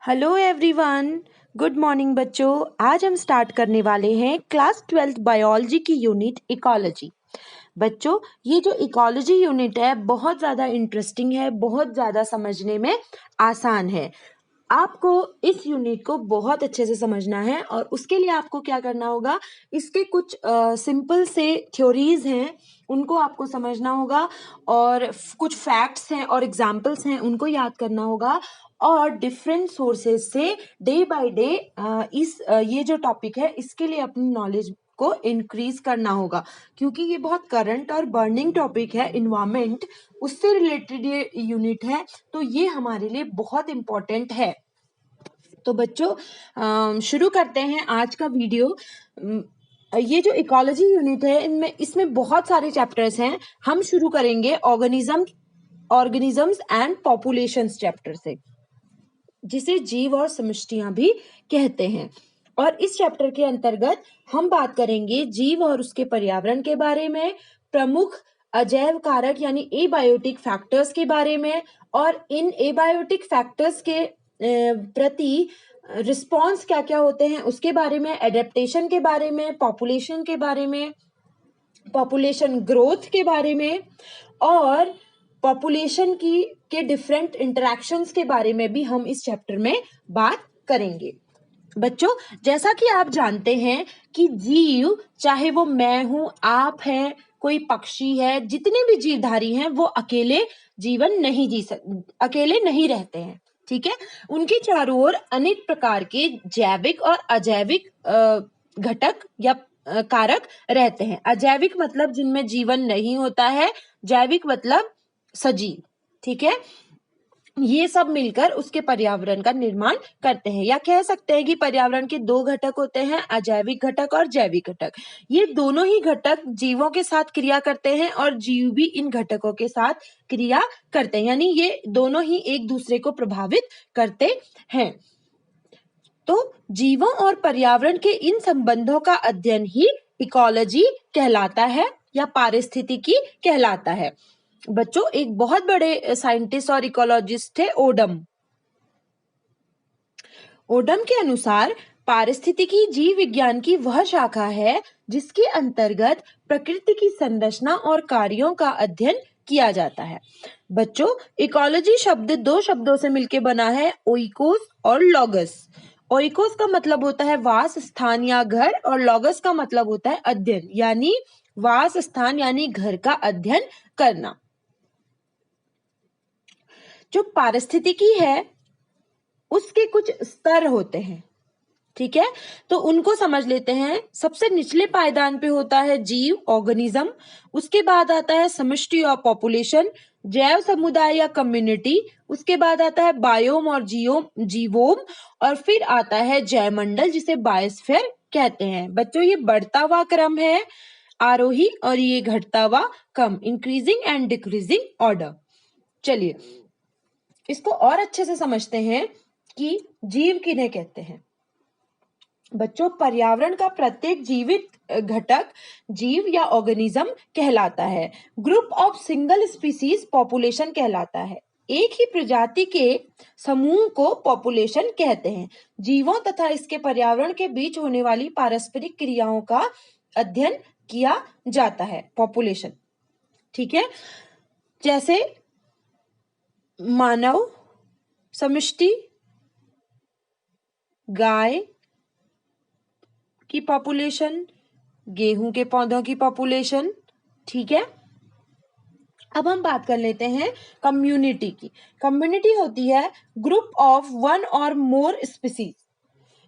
Hello everyone, good morning बच्चों। आज हम स्टार्ट करने वाले हैं क्लास 12th बायोलॉजी की यूनिट इकोलॉजी। बच्चों, ये जो इकोलॉजी यूनिट है बहुत ज़्यादा इंटरेस्टिंग है, बहुत ज़्यादा समझने में आसान है। आपको इस यूनिट को बहुत अच्छे से समझना है और उसके लिए आपको क्या करना होगा, इसके कुछ सिंपल से थ्योरीज हैं उनको आपको समझना होगा और कुछ फैक्ट्स हैं और एग्जाम्पल्स हैं उनको याद करना होगा और डिफरेंट सोर्सेज से डे बाय डे ये जो टॉपिक है इसके लिए अपनी नॉलेज को इंक्रीज करना होगा, क्योंकि ये बहुत करंट और बर्निंग टॉपिक है। इन्वायरमेंट उससे रिलेटेड ये यूनिट है, तो ये हमारे लिए बहुत इंपॉर्टेंट है। तो बच्चों शुरू करते हैं आज का वीडियो। ये जो इकोलॉजी यूनिट है इसमें बहुत सारे चैप्टर्स हैं। हम शुरू करेंगे ऑर्गेनिजम्स एंड पॉपुलेशंस चैप्टर से, जिसे जीव और समष्टियां भी कहते हैं। और इस चैप्टर के अंतर्गत हम बात करेंगे जीव और उसके पर्यावरण के बारे में, प्रमुख अजैव कारक यानी एबायोटिक फैक्टर्स के बारे में, और इन एबायोटिक फैक्टर्स के प्रति रिस्पॉन्स क्या क्या होते हैं उसके बारे में, एडेप्टेशन के बारे में, पॉपुलेशन के बारे में, पॉपुलेशन ग्रोथ के बारे में, और पॉपुलेशन के डिफरेंट इंटरैक्शंस के बारे में भी हम इस चैप्टर में बात करेंगे। बच्चों, जैसा कि आप जानते हैं कि जीव, चाहे वो मैं हूं, आप हैं, कोई पक्षी है, जितने भी जीवधारी हैं वो अकेले अकेले नहीं रहते हैं। ठीक है, उनके चारों ओर अनेक प्रकार के जैविक और अजैविक घटक या कारक रहते हैं। अजैविक मतलब जिनमें जीवन नहीं होता है, जैविक मतलब सजीव। ठीक है, ये सब मिलकर उसके पर्यावरण का निर्माण करते हैं, या कह सकते हैं कि पर्यावरण के दो घटक होते हैं, अजैविक घटक और जैविक घटक। ये दोनों ही घटक जीवों के साथ क्रिया करते हैं और जीव भी इन घटकों के साथ क्रिया करते हैं, यानी ये दोनों ही एक दूसरे को प्रभावित करते हैं। तो जीवों और पर्यावरण के इन संबंधों का अध्ययन ही इकोलॉजी कहलाता है या पारिस्थितिकी कहलाता है। बच्चों, एक बहुत बड़े साइंटिस्ट और इकोलॉजिस्ट थे ओडम। ओडम के अनुसार पारिस्थितिकी जीव विज्ञान की वह शाखा है जिसके अंतर्गत प्रकृति की संरचना और कार्यों का अध्ययन किया जाता है। बच्चों, इकोलॉजी शब्द दो शब्दों से मिलकर बना है, ओइकोस और लॉगस। ओइकोस का मतलब होता है वास स्थान या घर, और लॉगस का मतलब होता है अध्ययन, यानी वास स्थान यानी घर का अध्ययन करना। जो पारिस्थितिकी है उसके कुछ स्तर होते हैं। ठीक है, तो उनको समझ लेते हैं। सबसे निचले पायदान पे होता है जीव, ऑर्गेनिज्म। उसके बाद आता है समष्टि और पॉपुलेशन, जैव समुदाय या कम्युनिटी। उसके बाद आता है बायोम और जीवोम, और फिर आता है जैवमंडल जिसे बायोस्फीयर कहते हैं। बच्चों, ये बढ़ता हुआ क्रम है, आरोही, और ये घटता हुआ क्रम, इंक्रीजिंग एंड डिक्रीजिंग ऑर्डर। चलिए इसको और अच्छे से समझते हैं कि जीव किन्हें कहते हैं। बच्चों, पर्यावरण का प्रत्येक जीवित घटक जीव या ऑर्गेनिज्म कहलाता है। Group of single species population कहलाता है। एक ही प्रजाति के समूह को पॉपुलेशन कहते हैं। जीवों तथा इसके पर्यावरण के बीच होने वाली पारस्परिक क्रियाओं का अध्ययन किया जाता है, पॉपुलेशन। ठीक है, जैसे मानव समष्टि, गाय की पॉपुलेशन, गेहूं के पौधों की पॉपुलेशन। ठीक है, अब हम बात कर लेते हैं कम्युनिटी की। कम्युनिटी होती है ग्रुप ऑफ वन और मोर स्पीसीज,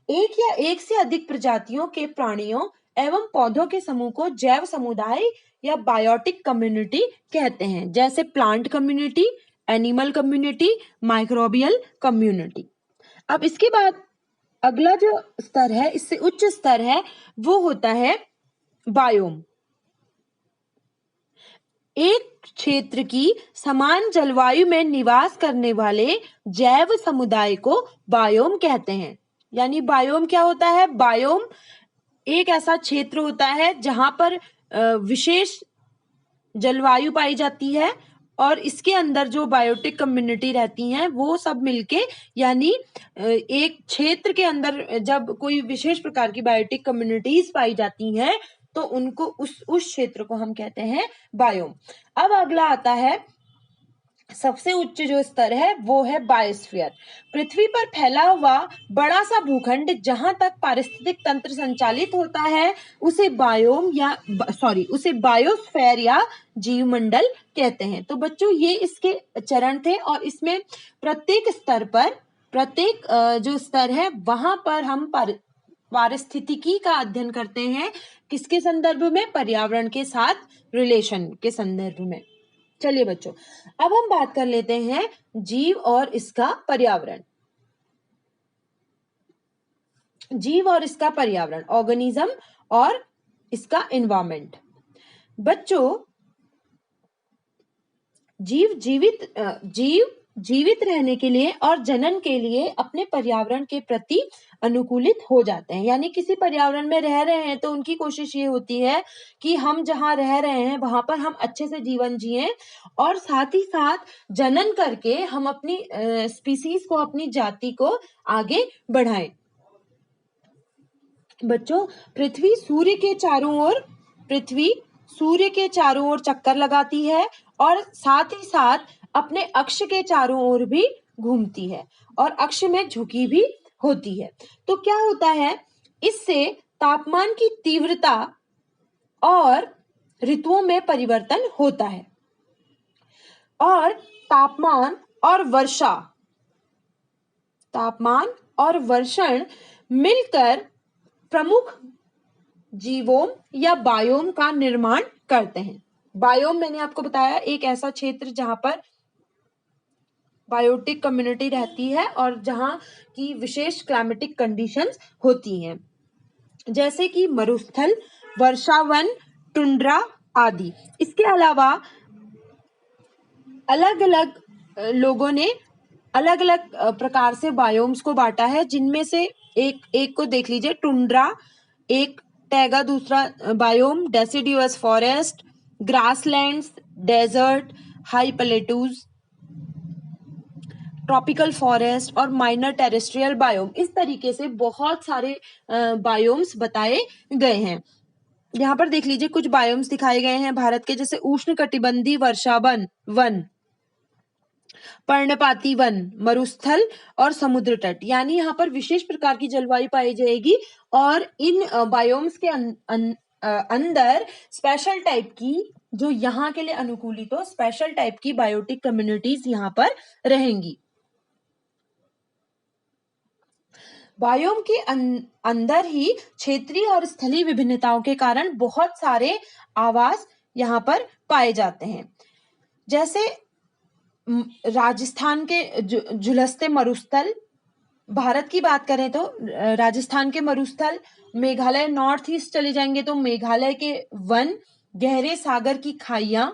एक या एक से अधिक प्रजातियों के प्राणियों एवं पौधों के समूह को जैव समुदाय या बायोटिक कम्युनिटी कहते हैं, जैसे plant community, animal community, microbial community. अब इसके बाद अगला जो स्तर है, इससे उच्च स्तर है, वो होता है बायोम। एक क्षेत्र की समान जलवायु में निवास करने वाले जैव समुदाय को बायोम कहते हैं। यानी बायोम क्या होता है? बायोम एक ऐसा क्षेत्र होता है जहां पर विशेष जलवायु पाई जाती है और इसके अंदर जो बायोटिक कम्युनिटी रहती हैं वो सब मिलके, यानी एक क्षेत्र के अंदर जब कोई विशेष प्रकार की बायोटिक कम्युनिटीज पाई जाती हैं तो उनको उस क्षेत्र को हम कहते हैं बायोम। अब अगला आता है, सबसे उच्च जो स्तर है वो है बायोस्फीयर। पृथ्वी पर फैला हुआ बड़ा सा भूखंड जहां तक पारिस्थितिक तंत्र संचालित होता है उसे बायोम या उसे बायोस्फीयर या जीवमंडल कहते हैं। तो बच्चों ये इसके चरण थे और इसमें प्रत्येक स्तर पर, प्रत्येक जो स्तर है वहां पर हम पारिस्थितिकी का अध्ययन करते हैं। किसके संदर्भ में? पर्यावरण के साथ रिलेशन के संदर्भ में। चलिए बच्चों, अब हम बात कर लेते हैं जीव और इसका पर्यावरण। जीव और इसका पर्यावरण, ऑर्गेनिज्म और इसका एनवायरनमेंट। बच्चों, जीव जीवित रहने के लिए और जनन के लिए अपने पर्यावरण के प्रति अनुकूलित हो जाते हैं। यानी किसी पर्यावरण में रह रहे हैं तो उनकी कोशिश ये होती है कि हम जहां रह रहे हैं वहां पर हम अच्छे से जीवन जिएं और साथ ही साथ जनन करके हम अपनी स्पीसीज को, अपनी जाति को आगे बढ़ाएं। बच्चों, पृथ्वी सूर्य के चारों ओर चक्कर लगाती है और साथ ही साथ अपने अक्ष के चारों ओर भी घूमती है और अक्ष में झुकी भी होती है। तो क्या होता है, इससे तापमान की तीव्रता और ऋतुओं में परिवर्तन होता है और तापमान और वर्षण मिलकर प्रमुख जीवोम या बायोम का निर्माण करते हैं। बायोम मैंने आपको बताया एक ऐसा क्षेत्र जहां पर बायोटिक कम्युनिटी रहती है और जहां की विशेष क्लाइमेटिक कंडीशंस होती हैं, जैसे कि मरुस्थल, वर्षावन, टुंड्रा आदि। इसके अलावा अलग अलग लोगों ने अलग अलग प्रकार से बायोम्स को बांटा है, जिनमें से एक को देख लीजिए, टुंड्रा एक टैगा, दूसरा biome deciduous forest, grasslands, desert, high plateaus, tropical forest और माइनर टेरेस्ट्रियल बायोम। इस तरीके से बहुत सारे बायोम्स बताए गए हैं। यहाँ पर देख लीजिए कुछ बायोम्स दिखाए गए हैं भारत के, जैसे उष्ण कटिबंधीय वर्षावन वन, पर्णपाती वन, मरुस्थल और समुद्र तट। यानी यहाँ पर विशेष प्रकार की जलवायु पाई जाएगी और इन बायोम्स के अंदर स्पेशल टाइप की, जो यहाँ के लिए अनुकूलित हो, स्पेशल टाइप की बायोटिक कम्युनिटीज यहाँ पर रहेंगी। बायोम के अंदर ही क्षेत्रीय और स्थलीय विभिन्नताओं के कारण बहुत सारे आवास यहाँ पर पाए जाते हैं। जैसे राजस्थान के झुलसते मरुस्थल, भारत की बात करें तो राजस्थान के मरुस्थल, मेघालय नॉर्थ ईस्ट चले जाएंगे तो मेघालय के वन, गहरे सागर की खाइयां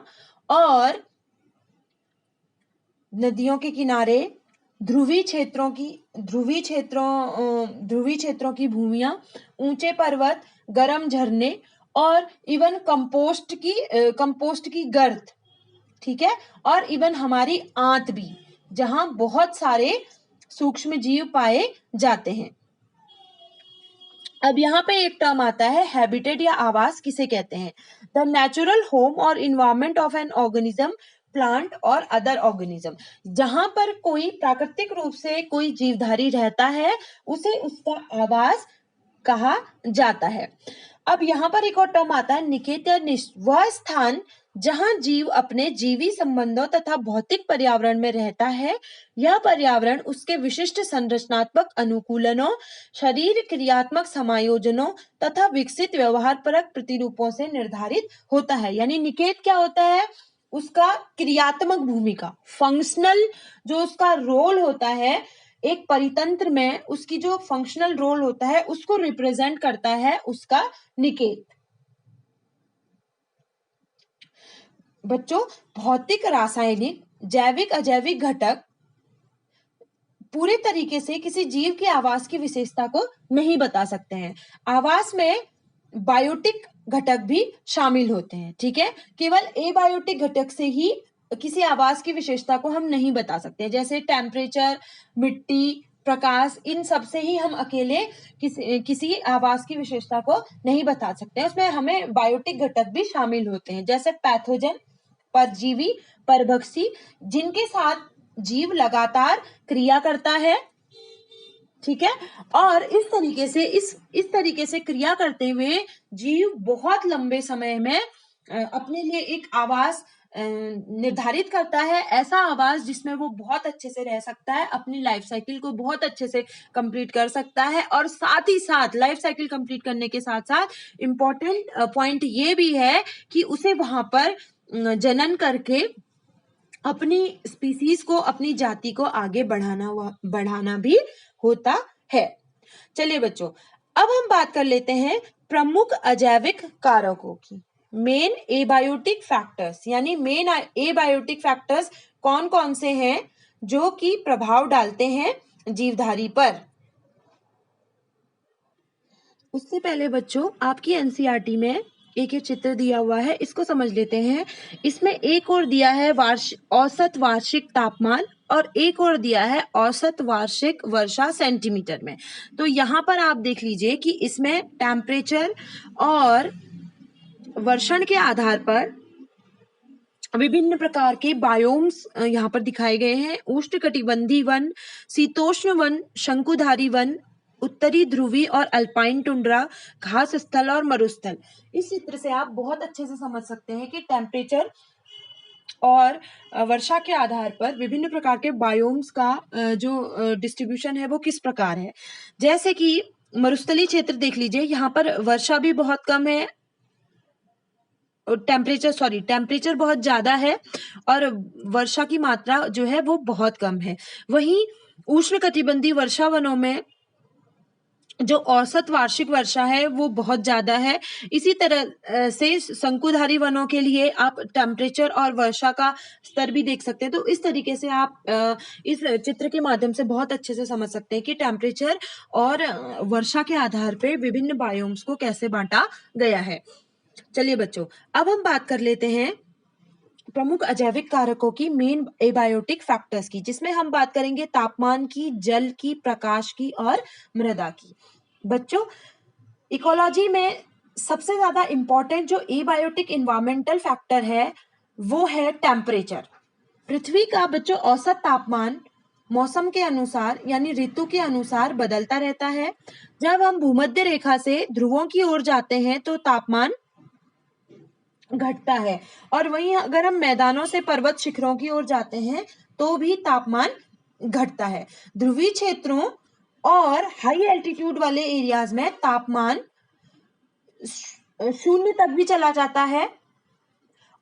और नदियों के किनारे, ध्रुवीय क्षेत्रों की भूमियां, ऊंचे पर्वत, गर्म झरने और इवन कंपोस्ट की गर्त, ठीक है, और इवन हमारी आंत भी, जहां बहुत सारे सूक्ष्म जीव पाए जाते हैं। अब यहाँ पे एक टर्म आता है हैबिटेट या आवास किसे कहते हैं? द नेचुरल होम और environment of an organism, plant और अदर ऑर्गेनिज्म। जहां पर कोई प्राकृतिक रूप से कोई जीवधारी रहता है उसे उसका आवास कहा जाता है। अब यहाँ पर एक और टर्म आता है निकेत या निष्ठ, वह स्थान जहां जीव अपने जीवी संबंधों तथा भौतिक पर्यावरण में रहता है। यह पर्यावरण उसके विशिष्ट संरचनात्मक अनुकूलनों, शरीर क्रियात्मक समायोजनों तथा विकसित व्यवहारपरक प्रतिरूपों से निर्धारित होता है। यानी निकेत क्या होता है? उसका क्रियात्मक भूमिका, फंक्शनल जो उसका रोल होता है एक परितंत्र में, उसकी जो फंक्शनल रोल होता है उसको रिप्रेजेंट करता है उसका निकेत। बच्चों, भौतिक, रासायनिक, जैविक, अजैविक घटक पूरे तरीके से किसी जीव के आवास की विशेषता को नहीं बता सकते हैं। आवास में बायोटिक घटक भी शामिल होते हैं, ठीक है। केवल एबायोटिक घटक से ही किसी आवाज की विशेषता को हम नहीं बता सकते, जैसे टेम्परेचर, मिट्टी, प्रकाश, इन सब से ही हम अकेले किसी आवाज की विशेषता को नहीं बता सकते। उसमें हमें बायोटिक घटक भी शामिल होते हैं, जैसे पैथोजन, परजीवी, परभक्षी, जिनके साथ जीव लगातार क्रिया करता है। ठीक है, और इस तरीके से क्रिया करते हुए जीव बहुत लंबे समय में अपने लिए एक आवाज निर्धारित करता है, ऐसा आवाज जिसमें वो बहुत अच्छे से रह सकता है, अपनी लाइफ साइकिल को बहुत अच्छे से कंप्लीट कर सकता है। और साथ ही साथ लाइफ साइकिल कंप्लीट करने के साथ साथ इम्पोर्टेंट पॉइंट ये भी है कि उसे वहां पर जनन करके अपनी स्पीसीज को, अपनी जाति को आगे बढ़ाना भी होता है। चलिए बच्चों, अब हम बात कर लेते हैं प्रमुख अजैविक कारकों की। मेन एबायोटिक फैक्टर्स, यानी मेन एबायोटिक फैक्टर्स कौन कौन से हैं जो कि प्रभाव डालते हैं जीवधारी पर। उससे पहले बच्चों, आपकी एनसीईआरटी में एक ये चित्र दिया हुआ है, इसको समझ लेते हैं। इसमें एक और दिया है औसत वार्षिक तापमान, और एक और दिया है औसत वार्षिक वर्षा सेंटीमीटर में। तो यहाँ पर आप देख लीजिए कि इसमें टेम्परेचर और वर्षण के आधार पर विभिन्न प्रकार के बायोम्स यहाँ पर दिखाए गए हैं। उष्णकटिबंधीय वन, शीतोष्ण वन, शंकुधारी वन, उत्तरी ध्रुवी और अल्पाइन टुंड्रा, घास स्थल और मरुस्थल। इस चित्र से आप बहुत अच्छे से समझ सकते हैं कि टेम्परेचर और वर्षा के आधार पर विभिन्न प्रकार के बायोम्स का जो डिस्ट्रीब्यूशन है वो किस प्रकार है। जैसे कि मरुस्थलीय क्षेत्र देख लीजिए, यहाँ पर वर्षा भी बहुत कम है, टेम्परेचर बहुत ज्यादा है और वर्षा की मात्रा जो है वो बहुत कम है। वहीं उष्णकटिबंधीय वर्षा वनों में जो औसत वार्षिक वर्षा है वो बहुत ज्यादा है। इसी तरह से शंकुधारी वनों के लिए आप टेम्परेचर और वर्षा का स्तर भी देख सकते हैं। तो इस तरीके से आप इस चित्र के माध्यम से बहुत अच्छे से समझ सकते हैं कि टेम्परेचर और वर्षा के आधार पर विभिन्न बायोम्स को कैसे बांटा गया है। चलिए बच्चों, अब हम बात कर लेते हैं प्रमुख अजैविक कारकों की, मेन एबायोटिक फैक्टर्स की, जिसमें हम बात करेंगे तापमान की, जल की, प्रकाश की और मृदा की। बच्चों, इकोलॉजी में सबसे ज्यादा इंपॉर्टेंट जो एबायोटिक इन्वायरमेंटल फैक्टर है वो है टेम्परेचर। पृथ्वी का बच्चों औसत तापमान मौसम के अनुसार यानी ऋतु के अनुसार बदलता रहता है। जब हम भूमध्य रेखा से ध्रुवों की ओर जाते हैं तो तापमान घटता है, और वहीं अगर हम मैदानों से पर्वत शिखरों की ओर जाते हैं तो भी तापमान घटता है। ध्रुवीय क्षेत्रों और हाई एल्टीट्यूड वाले एरियाज में तापमान 0 तक भी चला जाता है,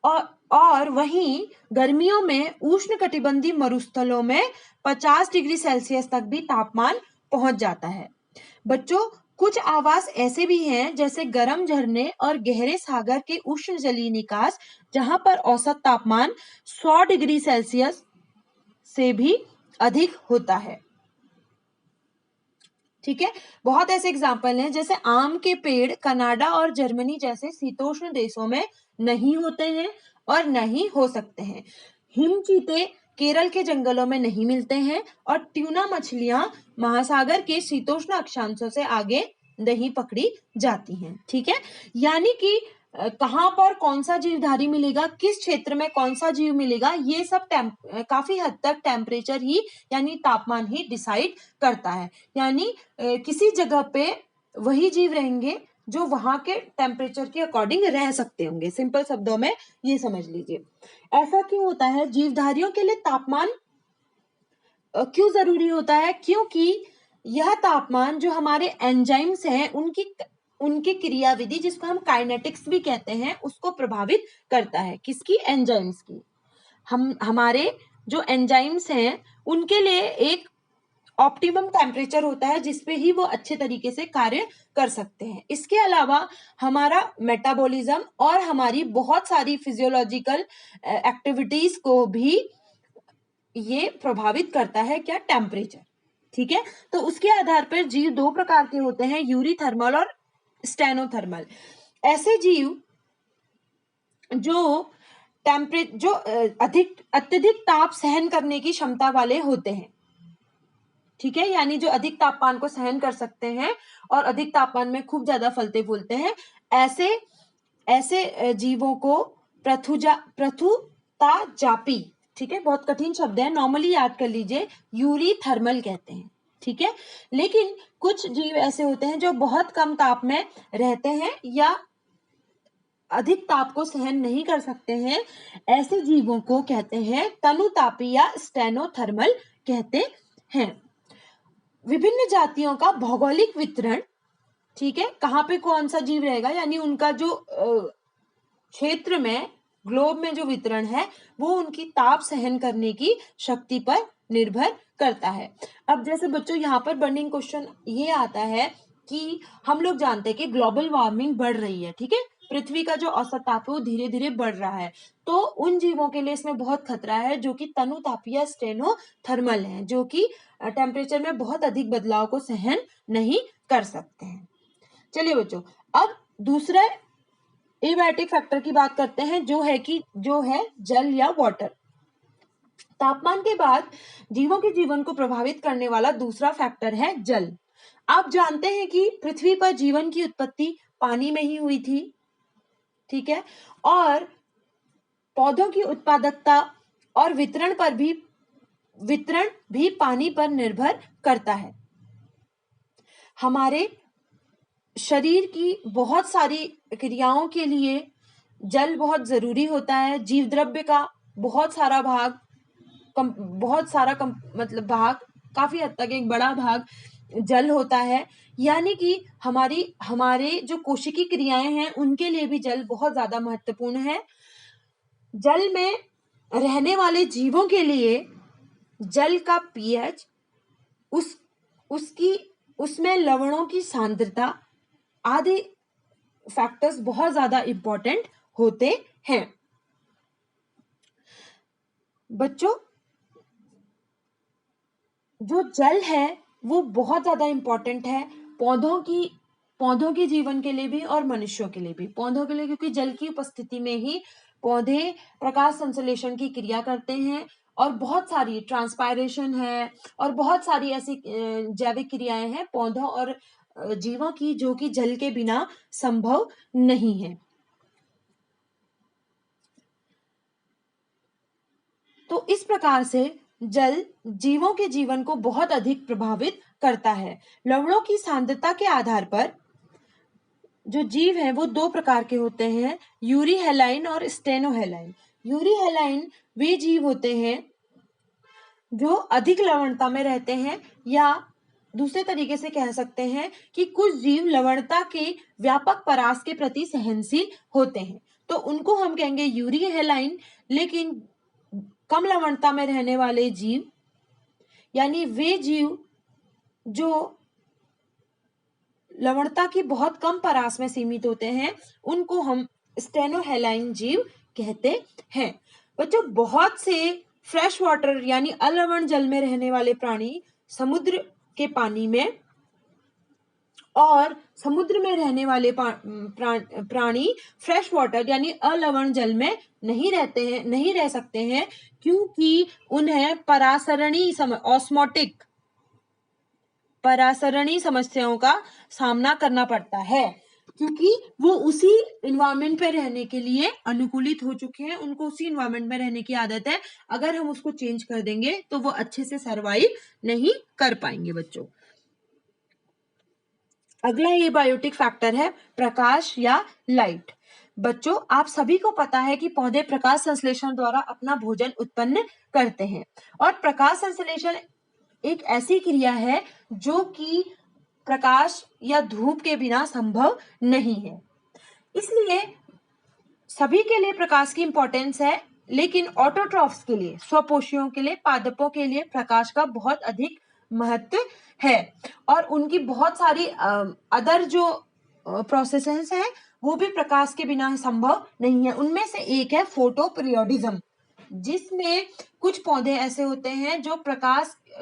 और वहीं गर्मियों में उष्णकटिबंधीय मरुस्थलों में 50 डिग्री सेल्सियस तक भी तापमान पहुंच जाता है। बच्चों, कुछ आवास ऐसे भी हैं जैसे गर्म झरने और गहरे सागर के उष्ण जलीय निकास, जहां पर औसत तापमान 100 डिग्री सेल्सियस से भी अधिक होता है। ठीक है, बहुत ऐसे एग्जाम्पल हैं, जैसे आम के पेड़ कनाडा और जर्मनी जैसे शीतोष्ण देशों में नहीं होते हैं और नहीं हो सकते हैं। हिमचीते केरल के जंगलों में नहीं मिलते हैं, और ट्यूना मछलियां महासागर के शीतोष्ण अक्षांशों से आगे नहीं पकड़ी जाती हैं। ठीक है, यानी कि कहाँ पर कौन सा जीवधारी मिलेगा, किस क्षेत्र में कौन सा जीव मिलेगा, ये सब काफी हद तक टेम्परेचर ही यानी तापमान ही डिसाइड करता है। यानी किसी जगह पे वही जीव रहेंगे जो वहां के टेम्परेचर के अकॉर्डिंग रह सकते होंगे। सिंपल शब्दों में ये समझ लीजिए। ऐसा क्यों होता है, जीवधारियों के लिए तापमान क्यों जरूरी होता है? क्योंकि यह तापमान जो हमारे एंजाइम्स हैं उनकी क्रियाविधि, जिसको हम काइनेटिक्स भी कहते हैं, उसको प्रभावित करता है। किसकी? एंजाइम्स की। हमारे जो एंजाइम्स हैं उनके लिए एक ऑप्टिमम टेम्परेचर होता है जिसपे ही वो अच्छे तरीके से कार्य कर सकते हैं। इसके अलावा हमारा मेटाबॉलिज्म और हमारी बहुत सारी फिजियोलॉजिकल एक्टिविटीज को भी ये प्रभावित करता है, क्या? टेम्परेचर। ठीक है, तो उसके आधार पर जीव दो प्रकार के होते हैं, यूरीथर्मल और स्टेनोथर्मल। ऐसे जीव जो जो अत्यधिक ताप सहन करने की क्षमता वाले होते हैं। ठीक है, यानी जो अधिक तापमान को सहन कर सकते हैं और अधिक तापमान में खूब ज्यादा फलते फूलते हैं, ऐसे जीवों को प्रथुताजापी, ठीक है, बहुत कठिन शब्द है, नॉर्मली याद कर लीजिए, यूरीथर्मल कहते हैं। ठीक है, लेकिन कुछ जीव ऐसे होते हैं जो बहुत कम ताप में रहते हैं या अधिक ताप को सहन नहीं कर सकते हैं, ऐसे जीवों को कहते हैं तनुतापी या स्टेनोथर्मल कहते हैं। विभिन्न जातियों का भौगोलिक वितरण, ठीक है, कहाँ पे कौन सा जीव रहेगा, यानी उनका जो क्षेत्र में, ग्लोब में जो वितरण है, वो उनकी ताप सहन करने की शक्ति पर निर्भर करता है। अब जैसे बच्चों यहाँ पर बर्निंग क्वेश्चन ये आता है कि हम लोग जानते हैं कि ग्लोबल वार्मिंग बढ़ रही है, ठीक है, पृथ्वी का जो औसत ताप है वो धीरे धीरे बढ़ रहा है, तो उन जीवों के लिए इसमें बहुत खतरा है जो कि तनुतापी या स्टेनोथर्मल है, जो कि टेम्परेचर में बहुत अधिक बदलाव को सहन नहीं कर सकते हैं। चलिए बच्चों, अब दूसरा एबायोटिक फैक्टर की बात करते हैं, जो है जल या वाटर। तापमान के बाद जीवों के जीवन को प्रभावित करने वाला दूसरा फैक्टर है जल। आप जानते हैं कि पृथ्वी पर जीवन की उत्पत्ति पानी में ही हुई थी, ठीक है, और पौधों की उत्पादकता और वितरण भी पानी पर निर्भर करता है। हमारे शरीर की बहुत सारी क्रियाओं के लिए जल बहुत जरूरी होता है। जीव द्रव्य का बहुत सारा भाग, काफी हद तक एक बड़ा भाग जल होता है, यानी कि हमारे जो कोशिकीय क्रियाएं हैं उनके लिए भी जल बहुत ज्यादा महत्वपूर्ण है। जल में रहने वाले जीवों के लिए जल का पीएच, उसमें लवणों की सांद्रता आदि फैक्टर्स बहुत ज्यादा इंपॉर्टेंट होते हैं। बच्चों, जो जल है वो बहुत ज्यादा इंपॉर्टेंट है पौधों के जीवन के लिए भी और मनुष्यों के लिए भी। पौधों के लिए क्योंकि जल की उपस्थिति में ही पौधे प्रकाश संश्लेषण की क्रिया करते हैं, और बहुत सारी ट्रांसपायरेशन है और बहुत सारी ऐसी जैविक क्रियाएं हैं पौधों और जीवों की, जो कि जल के बिना संभव नहीं है। तो इस प्रकार से जल जीवों के जीवन को बहुत अधिक प्रभावित करता है। लवणों की सांद्रता के आधार पर जो जीव हैं वो दो प्रकार के होते हैं, यूरीहेलाइन और स्टेनोहेलाइन। यूरीहेलाइन वे जीव होते हैं जो अधिक लवणता में रहते हैं, या दूसरे तरीके से कह सकते हैं कि कुछ जीव लवणता के व्यापक परास के प्रति सहनशील होते हैं, तो उनको हम कहेंगे यूरीहेलाइन। लेकिन कम लवणता में रहने वाले जीव, यानी वे जीव जो लवणता की बहुत कम परास में सीमित होते हैं, उनको हम स्टेनोहेलाइन जीव कहते हैं। बच्चों, बहुत से फ्रेश वाटर यानी अलवण जल में रहने वाले प्राणी समुद्र के पानी में, और समुद्र में रहने वाले प्राणी फ्रेश वाटर यानी अलवण जल में नहीं रह सकते हैं, क्योंकि उन्हें परासरणी समस्याओं का सामना करना पड़ता है, क्योंकि वो उसी इन्वायरमेंट पे रहने के लिए अनुकूलित हो चुके हैं, उनको उसी इन्वायरमेंट में रहने की आदत है। अगर हम उसको चेंज कर देंगे तो वो अच्छे से सरवाइव नहीं कर पाएंगे। बच्चों, अगला ये बायोटिक फैक्टर है प्रकाश या लाइट। बच्चों, आप सभी को पता है कि पौधे प्रकाश संश्लेषण द्वारा अपना भोजन उत्पन्न करते हैं, और प्रकाश संश्लेषण एक ऐसी क्रिया है जो कि प्रकाश या धूप के बिना संभव नहीं है। इसलिए सभी के लिए प्रकाश की इंपॉर्टेंस है, लेकिन ऑटोट्रॉफ्स के लिए, स्वपोषियों के लिए, पादपों के लिए प्रकाश का बहुत अधिक महत्व है, और उनकी बहुत सारी अदर जो प्रोसेसेस हैं वो भी प्रकाश के बिना संभव नहीं है। उनमें से एक है फोटोपीरियोडिज्म, जिसमें कुछ पौधे ऐसे होते हैं जो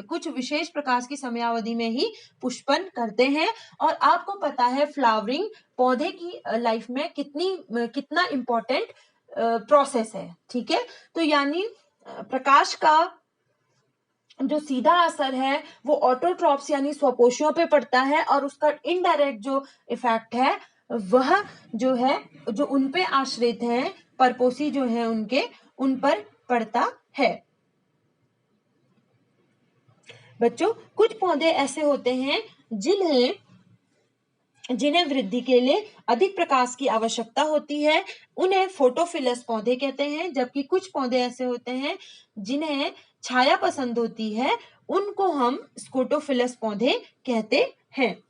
कुछ विशेष प्रकाश की समयावधि में ही पुष्पन करते हैं। और आपको पता है फ्लावरिंग पौधे की लाइफ में कितना इम्पोर्टेंट प्रोसेस है। ठीक है, तो यानी प्रकाश का जो सीधा असर है वो ऑटोट्रॉप्स यानी स्वपोषियों पे पड़ता है, और उसका इनडायरेक्ट जो इफेक्ट है वह जो है जो उन पे आश्रित हैं परपोषी जो है उनके उन पर पड़ता है। बच्चों, कुछ पौधे ऐसे होते हैं जिन्हें वृद्धि के लिए अधिक प्रकाश की आवश्यकता होती है, उन्हें फोटोफिलस पौधे कहते हैं। जबकि कुछ पौधे ऐसे होते हैं जिन्हें छाया पसंद होती है, उनको हम स्कोटोफिलस पौधे कहते हैं।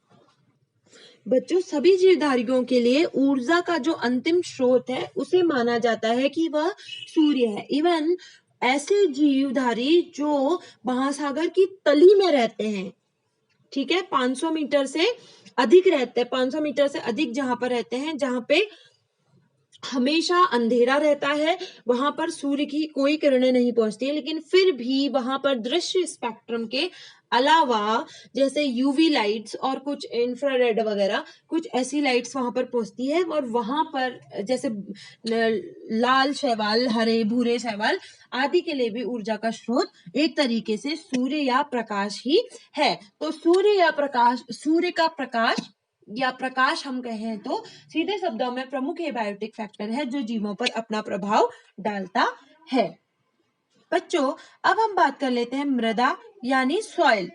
बच्चों, सभी जीवधारियों के लिए ऊर्जा का जो अंतिम स्रोत है उसे माना जाता है कि वह सूर्य है। इवन ऐसे जीवधारी जो महासागर की तली में रहते हैं, ठीक है, 500 मीटर से अधिक रहते हैं, 500 मीटर से अधिक जहां पर रहते हैं, जहां पे हमेशा अंधेरा रहता है, वहां पर सूर्य की कोई किरणें नहीं पहुंचती है, लेकिन फिर भी वहां पर दृश्य स्पेक्ट्रम के अलावा जैसे यूवी लाइट्स और कुछ इंफ्रारेड वगैरह कुछ ऐसी लाइट्स वहां पर पहुंचती है, और वहां पर जैसे लाल शैवाल, हरे भूरे शैवाल आदि के लिए भी ऊर्जा का स्रोत एक तरीके से सूर्य या प्रकाश ही है। तो सूर्य का प्रकाश या प्रकाश हम कहें तो सीधे शब्दों में प्रमुख एबायोटिक फैक्टर है जो जीवों पर अपना प्रभाव डालता है। बच्चों, अब हम बात कर लेते हैं मृदा यानी सॉइल।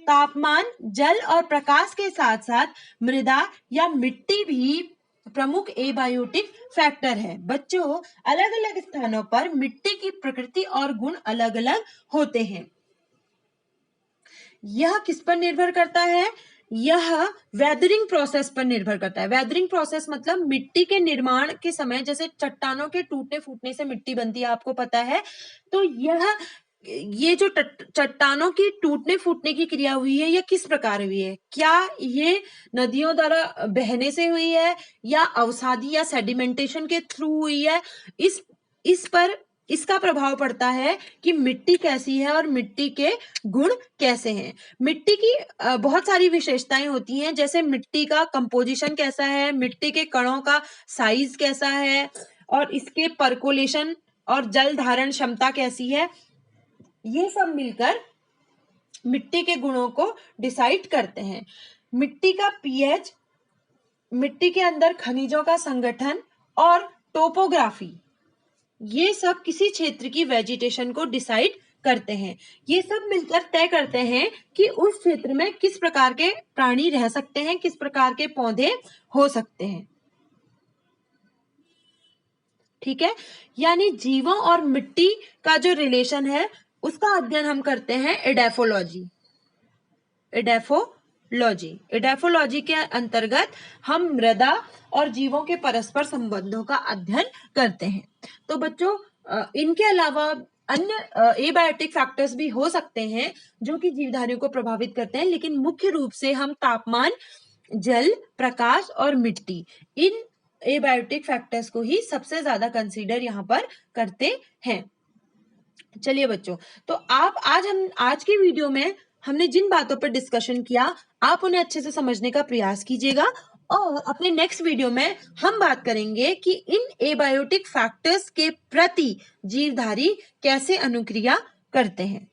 तापमान, जल और प्रकाश के साथ साथ मृदा या मिट्टी भी प्रमुख एबायोटिक फैक्टर है। बच्चों, अलग अलग स्थानों पर मिट्टी की प्रकृति और गुण अलग अलग होते हैं। यह किस पर निर्भर करता है? यह वेदरिंग प्रोसेस पर निर्भर करता है। वेदरिंग प्रोसेस मतलब मिट्टी के निर्माण के समय, जैसे चट्टानों के टूटने फूटने से मिट्टी बनती है, आपको पता है। तो ये जो चट्टानों की टूटने फूटने की क्रिया हुई है, यह किस प्रकार हुई है? क्या ये नदियों द्वारा बहने से हुई है, या अवसादी या सेडिमेंटेशन के थ्रू हुई है? इस पर इसका प्रभाव पड़ता है कि मिट्टी कैसी है और मिट्टी के गुण कैसे हैं। मिट्टी की बहुत सारी विशेषताएं होती हैं, जैसे मिट्टी का कंपोजिशन कैसा है, मिट्टी के कणों का साइज कैसा है, और इसके परकोलेशन और जल धारण क्षमता कैसी है। ये सब मिलकर मिट्टी के गुणों को डिसाइड करते हैं। मिट्टी का पीएच, मिट्टी के अंदर खनिजों का संगठन और टोपोग्राफी, ये सब किसी क्षेत्र की वेजिटेशन को डिसाइड करते हैं। ये सब मिलकर तय करते हैं कि उस क्षेत्र में किस प्रकार के प्राणी रह सकते हैं, किस प्रकार के पौधे हो सकते हैं। ठीक है, यानी जीवों और मिट्टी का जो रिलेशन है उसका अध्ययन हम करते हैं एडेफोलॉजी के अंतर्गत हम मृदा और जीवों के परस्पर संबंधों का अध्ययन करते हैं। तो बच्चों, इनके अलावा अन्य एबायोटिक फैक्टर्स भी हो सकते हैं जो कि जीवधारियों को प्रभावित करते हैं, लेकिन मुख्य रूप से हम तापमान, जल, प्रकाश और मिट्टी, इन एबायोटिक फैक्टर्स को ही सबसे ज्यादा कंसीडर यहाँ पर करते हैं। चलिए बच्चों, तो आज की वीडियो में हमने जिन बातों पर डिस्कशन किया, आप उन्हें अच्छे से समझने का प्रयास कीजिएगा, और अपने नेक्स्ट वीडियो में हम बात करेंगे कि इन एबायोटिक फैक्टर्स के प्रति जीवधारी कैसे अनुक्रिया करते हैं।